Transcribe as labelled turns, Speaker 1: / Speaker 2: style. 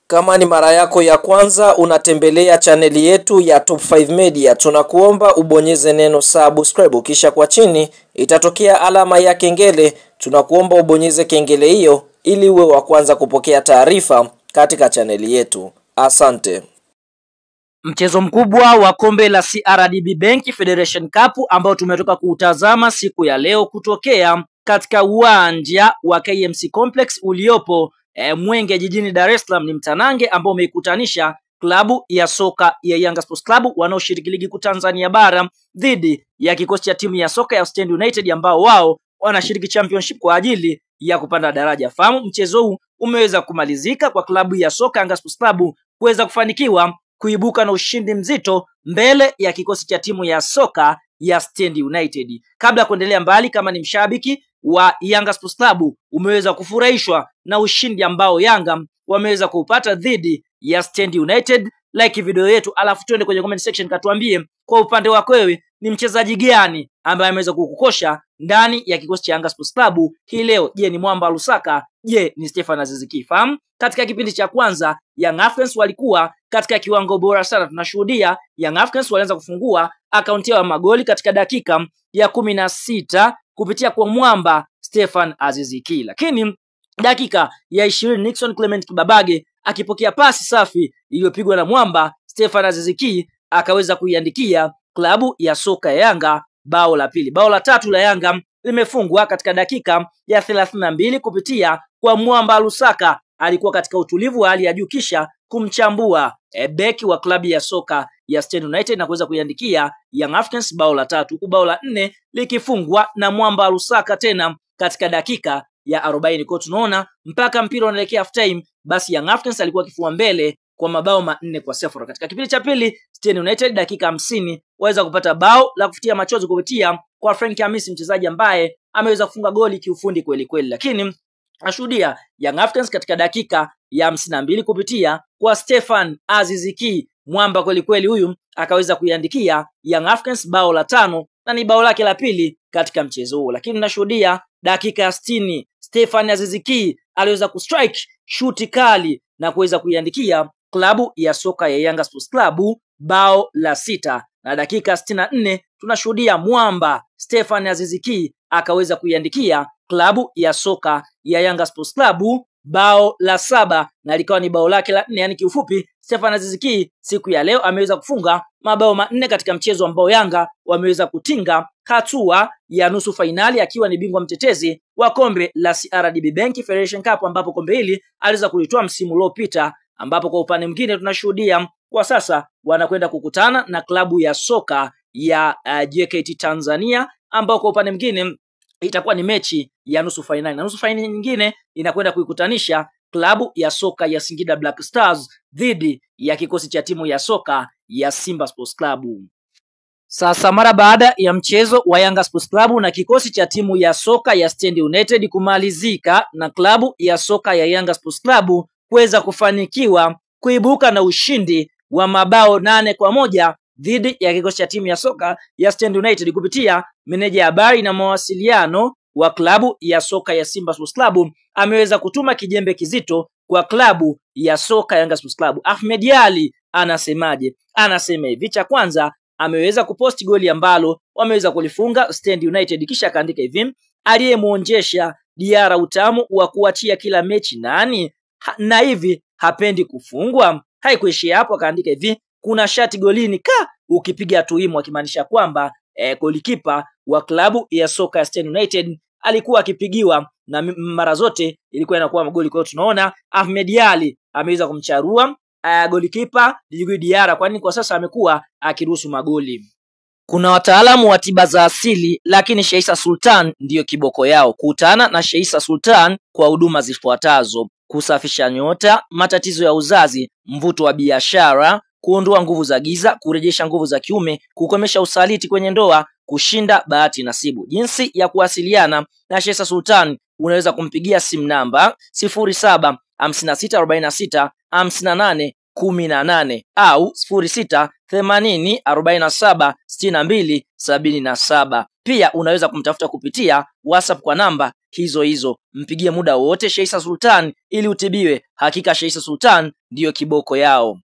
Speaker 1: Kama ni mara yako ya kwanza unatembelea chaneli yetu ya Top 5 Media, tunakuomba ubonyeze neno subscribe, kisha kwa chini itatokea alama ya kengele. Tunakuomba ubonyeze kengele hiyo ili uwe wa kwanza kupokea taarifa katika chaneli yetu. Asante.
Speaker 2: Mchezo mkubwa wa kombe la CRDB Bank Federation Cup ambao tumetoka kuutazama siku ya leo kutokea katika uwanja wa KMC Complex uliopo Mwenge jijini Dar es Salaam, ni mtanange ambao umeikutanisha klabu ya soka ya Yanga Sports Club wanaoshiriki ligi kuu Tanzania bara dhidi ya kikosi cha timu ya soka ya Stand United ambao wao wanashiriki championship kwa ajili ya kupanda daraja. Fahamu mchezo huu umeweza kumalizika kwa klabu ya soka Yanga Sports Club kuweza kufanikiwa kuibuka na ushindi mzito mbele ya kikosi cha timu ya soka ya Stand United. Kabla ya kuendelea mbali, kama ni mshabiki wa Yanga Sports Club umeweza kufurahishwa na ushindi ambao Yanga wameweza kupata dhidi ya Stand United, like video yetu, alafu tuende kwenye comment section katuambie kwa upande wako wewe ni mchezaji gani ambaye ameweza kukukosha ndani ya kikosi cha Yanga Sports Club hii leo. Je, ni Mwamba Lusaka? Je, ni Stefan Aziz Ki? Fahamu katika kipindi cha kwanza Young Africans walikuwa katika kiwango bora sana. Tunashuhudia Young Africans walianza kufungua akaunti ya magoli katika dakika ya 16 kupitia kwa Mwamba Stefan Aziz Ki, lakini dakika ya 20 Nixon Clement Kibabage akipokea pasi safi iliyopigwa na Mwamba Stefan Aziz Ki akaweza kuiandikia klabu ya soka ya Yanga bao la pili. Bao la tatu la Yanga limefungwa katika dakika ya 32 kupitia kwa Mwamba Lusaka. Alikuwa katika utulivu wa hali ya juu kisha kumchambua beki wa klabu ya soka ya Stand United na kuweza kuiandikia Young Africans bao la tatu, huku bao la 4 likifungwa na Mwamba Lusaka tena katika dakika ya 40. Kwa tunaona mpaka mpira unaelekea half time, basi Young Africans alikuwa kifua mbele kwa mabao 4-0. Katika kipindi cha pili Stand United dakika 50 waweza kupata bao la kufutia machozi kupitia kwa Frank Hamisi, mchezaji ambaye ameweza kufunga goli kiufundi kweli kweli, lakini ashuhudia Young Africans katika dakika ya 52 kupitia kwa Stefan Aziz Ki, Mwamba kweli kweli, huyu akaweza kuiandikia Young Africans bao la 5 na ni bao lake la pili katika mchezo huu. Lakini nashuhudia dakika ya 60 Stefan Aziz Ki aliweza kustrike shuti kali na kuweza kuiandikia klabu ya soka ya Yanga Sports Club bao la 6, na dakika 64 tunashuhudia Mwamba Stefan Aziz Ki akaweza kuiandikia klabu ya soka ya Yanga Sports Club bao la 7 na likawa ni bao lake la 4. Yani kiufupi Stefan Aziz Ki siku ya leo ameweza kufunga mabao 4 katika mchezo ambao Yanga wameweza kutinga hatua ya nusu fainali akiwa ni bingwa mtetezi wa kombe la CRDB Bank Federation Cup, ambapo kombe hili aliweza kulitoa msimu uliopita, ambapo kwa upande mwingine tunashuhudia kwa sasa wanakwenda kukutana na klabu ya soka ya JKT Tanzania, ambao kwa upande mwingine itakuwa ni mechi ya nusu fainali, na nusu fainali nyingine inakwenda kuikutanisha klabu ya soka ya Singida Black Stars dhidi ya kikosi cha timu ya soka ya Simba Sports Club. Sasa mara baada ya mchezo wa Yanga Sports Club na kikosi cha timu ya soka ya Stand United kumalizika na klabu ya soka ya Yanga Sports Club kuweza kufanikiwa kuibuka na ushindi wa mabao 8-1 dhidi ya kikosi cha timu ya soka ya Stand United kupitia meneja habari na mawasiliano wa klabu ya soka ya Simba Sports Club ameweza kutuma kijembe kizito kwa klabu ya soka Yanga Sports Club. Ahmed Ali anasemaje? Anasema hivi, cha kwanza ameweza kuposti goli ambalo wameweza kulifunga Stand United, kisha akaandika hivi: aliyemuonjesha Diara utamu wa kuachia kila mechi nani? Na hivi hapendi kufungwa. Haikuishia hapo, akaandika hivi: kuna shati golini ukipiga tuimu, akimaanisha kwamba golikipa wa klabu ya soka ya Stand United alikuwa akipigiwa na mara zote ilikuwa inakuwa magoli. Kwa hiyo tunaona Ahmed Ali ameweza kumcharua golikipa Djigui Diara, kwani kwa sasa amekuwa akiruhusu magoli. Kuna wataalamu wa tiba za asili, lakini Sheisa Sultan ndiyo kiboko yao. Kutana na Sheisa Sultan kwa huduma zifuatazo: kusafisha nyota, matatizo ya uzazi, mvuto wa biashara, kuondoa nguvu za giza, kurejesha nguvu za kiume, kukomesha usaliti kwenye ndoa, kushinda bahati nasibu. Jinsi ya kuwasiliana na Sheisa Sultan: unaweza kumpigia simu namba 0756465818 au 0680476277. Pia unaweza kumtafuta kupitia WhatsApp kwa namba hizo hizo. Mpigie muda wote Sheisa Sultan ili utibiwe. Hakika Sheisa Sultan ndiyo kiboko yao.